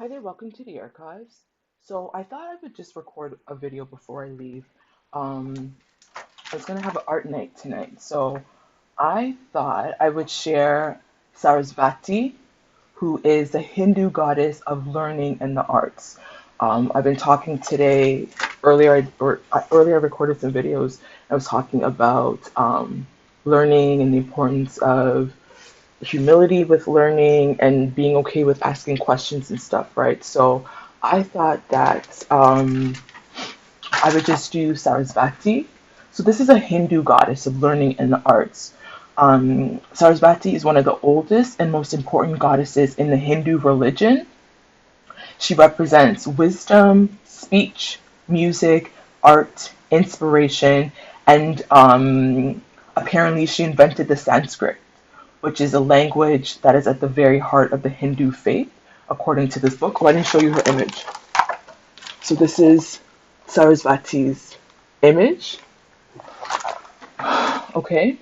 Hi there, welcome to the archives. So I thought I would just record a video before I leave. Um, I was gonna have an art night tonight, so I thought I would share Sarasvati, who is the Hindu goddess of learning and the arts. I've been talking today. Earlier I recorded some videos. I was talking about learning and the importance of humility with learning and being okay with asking questions and stuff, right? So I thought that I would just do Sarasvati. So this is a Hindu goddess of learning and the arts. Sarasvati is one of the oldest and most important goddesses in the Hindu religion. She represents wisdom, speech, music, art, inspiration, and apparently she invented the Sanskrit, which is a language that is at the very heart of the Hindu faith, according to this book. Oh, I didn't show you her image. So this is Sarasvati's image. Okay.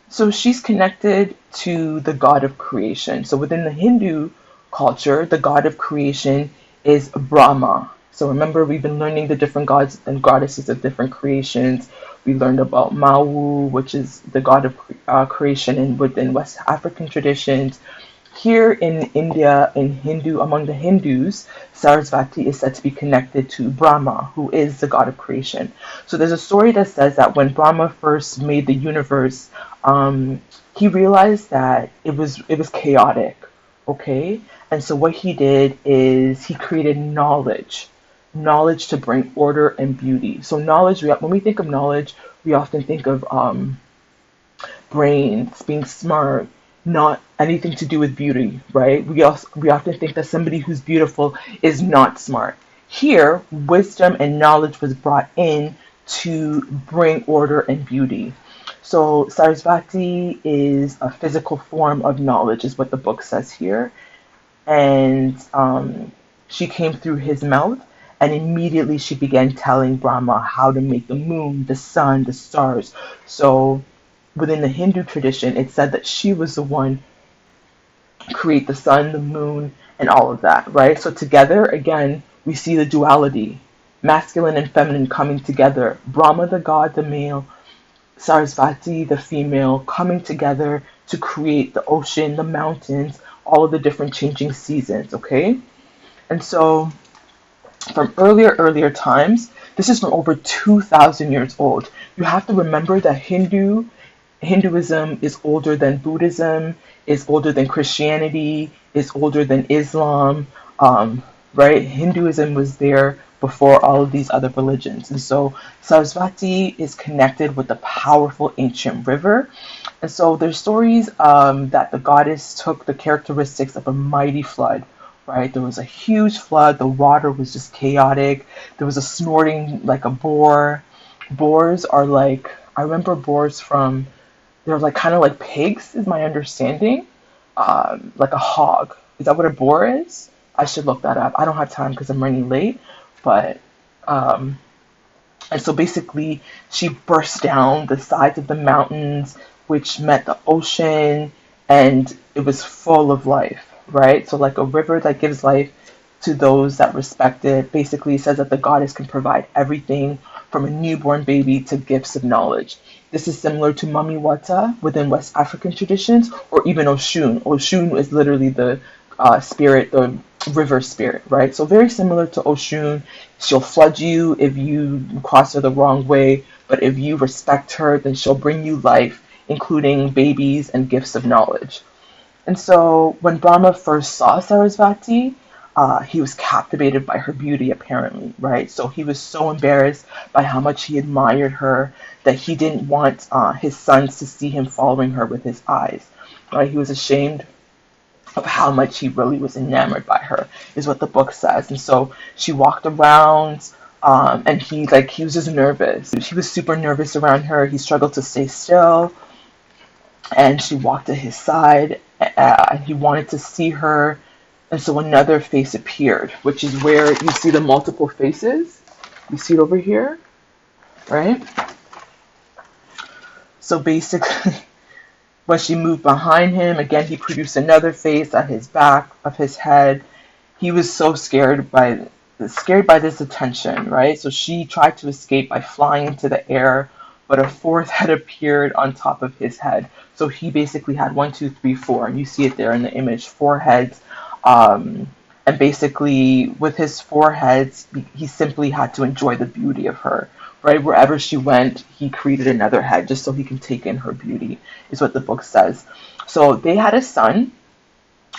So she's connected to the god of creation. So within the Hindu culture, the god of creation is Brahma. So remember, we've been learning the different gods and goddesses of different creations. We learned about Mawu, which is the god of creation, and within West African traditions. Here in India, among the Hindus, Sarasvati is said to be connected to Brahma, who is the god of creation. So there's a story that says that when Brahma first made the universe, he realized that it was chaotic, okay? And so what he did is he created knowledge to bring order and beauty. So knowledge, when we think of knowledge, we often think of brains, being smart, not anything to do with beauty, right? We often think that somebody who's beautiful is not smart. Here, wisdom and knowledge was brought in to bring order and beauty. So Sarasvati is a physical form of knowledge, is what the book says here. And she came through his mouth, and immediately she began telling Brahma how to make the moon, the sun, the stars. So within the Hindu tradition, it said that she was the one to create the sun, the moon, and all of that, right? So together, again, we see the duality, masculine and feminine coming together. Brahma, the god, the male, Sarasvati, the female, coming together to create the ocean, the mountains, all of the different changing seasons, okay? And so from earlier times, this is from over 2,000 years old. You have to remember that Hinduism is older than Buddhism, is older than Christianity, is older than Islam, right? Hinduism was there before all of these other religions. And so Sarasvati is connected with the powerful ancient river. And so there's stories that the goddess took the characteristics of a mighty flood, right? There was a huge flood, the water was just chaotic, there was a snorting like a boar. Boars are like, I remember boars from, they're like kind of like pigs, is my understanding. Like a hog. Is that what a boar is? I should look that up. I don't have time because I'm running late. But um, and so basically, she burst down the sides of the mountains, which met the ocean, and it was full of life, right? So, like a river that gives life to those that respect it. Basically, it says that the goddess can provide everything from a newborn baby to gifts of knowledge. This is similar to Mami Wata within West African traditions, or even Oshun. Oshun is literally the spirit, the river spirit, right? So very similar to Oshun. She'll flood you if you cross her the wrong way, but if you respect her, then she'll bring you life, including babies and gifts of knowledge. And so when Brahma first saw Sarasvati, he was captivated by her beauty, apparently, right? So he was so embarrassed by how much he admired her that he didn't want his sons to see him following her with his eyes, right? He was ashamed of how much he really was enamored by her, is what the book says. And so she walked around, and he was just nervous. He was super nervous around her. He struggled to stay still, and she walked to his side, and he wanted to see her. And so another face appeared, which is where you see the multiple faces. You see it over here, right? So basically, When she moved behind him, again, he produced another face at his back of his head. He was so scared by this attention, right? So she tried to escape by flying into the air, but a fourth head appeared on top of his head. So he basically had one, two, three, four. You see it there in the image, four heads. And basically, with his four heads, he simply had to enjoy the beauty of her, right? Wherever she went, he created another head just so he can take in her beauty, is what the book says. So they had a son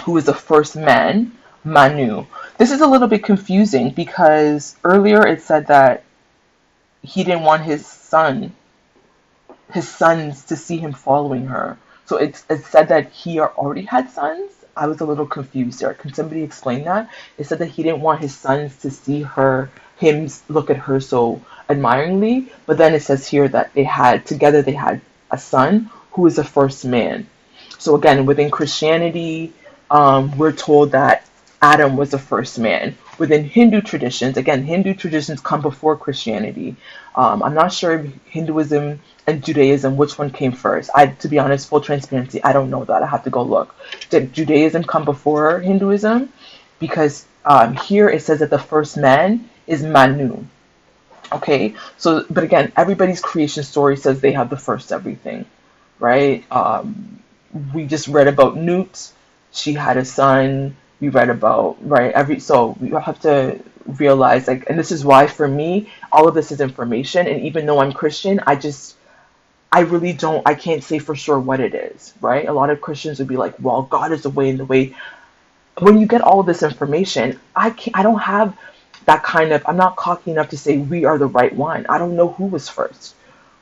who was the first man, Manu. This is a little bit confusing because earlier it said that he didn't want his sons to see him following her. So it said that he already had sons. I was a little confused there. Can somebody explain that? It said that he didn't want his sons to see him look at her so admiringly. But then it says here that they had a son who was the first man. So again, within Christianity, we're told that Adam was the first man. Within Hindu traditions, again, Hindu traditions come before Christianity. I'm not sure if Hinduism and Judaism, which one came first. To be honest, full transparency, I don't know that. I have to go look. Did Judaism come before Hinduism? Because here it says that the first man is Manu. Okay, so, but again, everybody's creation story says they have the first everything, right? We just read about Newt. She had a son. We read about, right, so we have to realize, like, and this is why for me all of this is information, and even though I'm Christian, I can't say for sure what it is, right? A lot of Christians would be like, well, God is the way, and the way. When you get all of this information, I don't have that kind of, I'm not cocky enough to say we are the right one. I don't know who was first,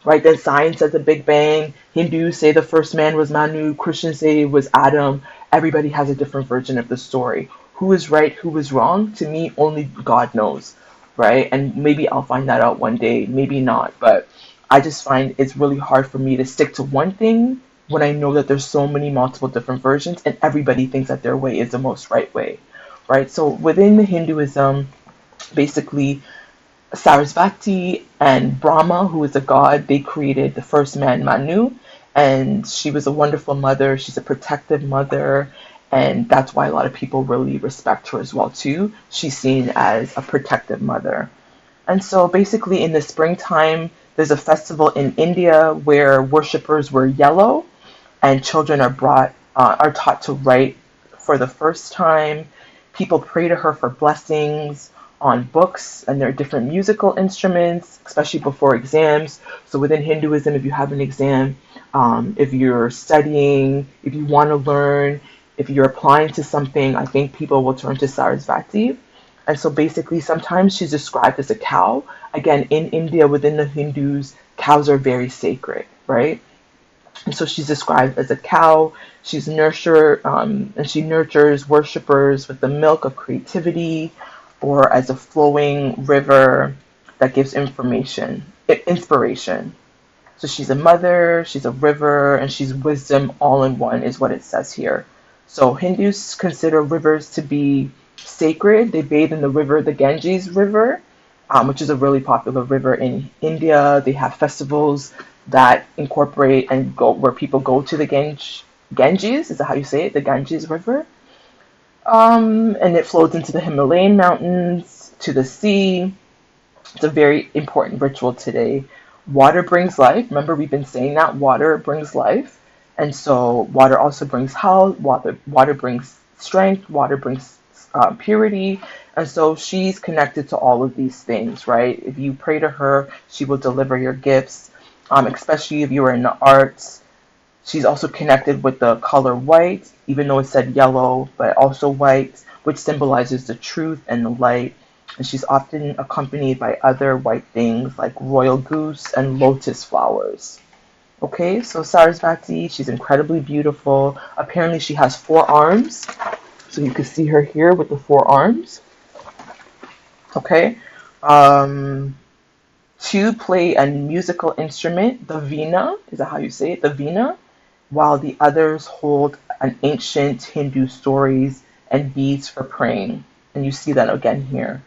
right? Then science says the Big Bang. Hindus say the first man was Manu. Christians say it was Adam. Everybody has a different version of the story. Who is right, who is wrong? To me, only God knows, right? And maybe I'll find that out one day, maybe not. But I just find it's really hard for me to stick to one thing when I know that there's so many multiple different versions and everybody thinks that their way is the most right way, right? So within the Hinduism, basically, Sarasvati and Brahma, who is a god, they created the first man, Manu, and she was a wonderful mother. She's a protective mother, and that's why a lot of people really respect her as well too. She's seen as a protective mother. And so basically in the springtime, there's a festival in India where worshippers wear yellow, and children are taught to write for the first time. People pray to her for blessings on books, and there are different musical instruments, especially before exams. So within Hinduism, if you have an exam, if you're studying, if you want to learn, if you're applying to something, I think people will turn to Sarasvati. And so basically, sometimes she's described as a cow. Again, in India, within the Hindus, cows are very sacred, right? And so she's described as a cow. She's nurtured, and she nurtures worshippers with the milk of creativity, or as a flowing river that gives inspiration. So she's a mother, she's a river, and she's wisdom all in one, is what it says here. So Hindus consider rivers to be sacred. They bathe in the river, the Ganges River, which is a really popular river in India. They have festivals that incorporate and go where people go to the Ganges. Is that how you say it? The Ganges River. And it flows into the Himalayan mountains, to the sea. It's a very important ritual today. Water brings life. Remember, we've been saying that water brings life. And so water also brings health. Water brings strength. Water brings purity. And so she's connected to all of these things, right? If you pray to her, she will deliver your gifts, especially if you are in the arts. She's also connected with the color white, even though it said yellow, but also white, which symbolizes the truth and the light. And she's often accompanied by other white things like royal goose and lotus flowers. Okay, so Sarasvati, she's incredibly beautiful. Apparently she has 4 arms. So you can see her here with the 4 arms. Okay. To play a musical instrument, the veena, is that how you say it? The veena, while the others hold an ancient Hindu stories and beads for praying. And you see that again here.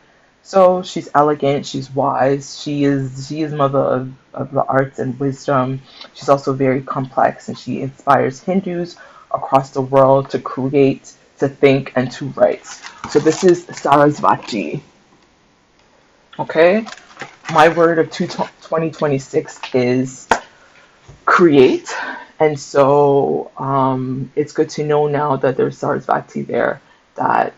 So she's elegant, she's wise, she is mother of the arts and wisdom. She's also very complex and she inspires Hindus across the world to create, to think, and to write. So this is Sarasvati. Okay? My word of 2026 is create. And so it's good to know now that there's Sarasvati there that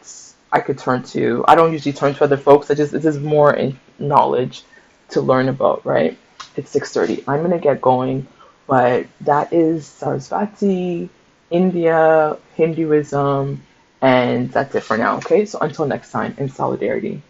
I could turn to. I don't usually turn to other folks. This is more in knowledge to learn about, right? It's 6:30. I'm gonna get going, but that is Sarasvati, India, Hinduism, and that's it for now. Okay, so until next time, in solidarity.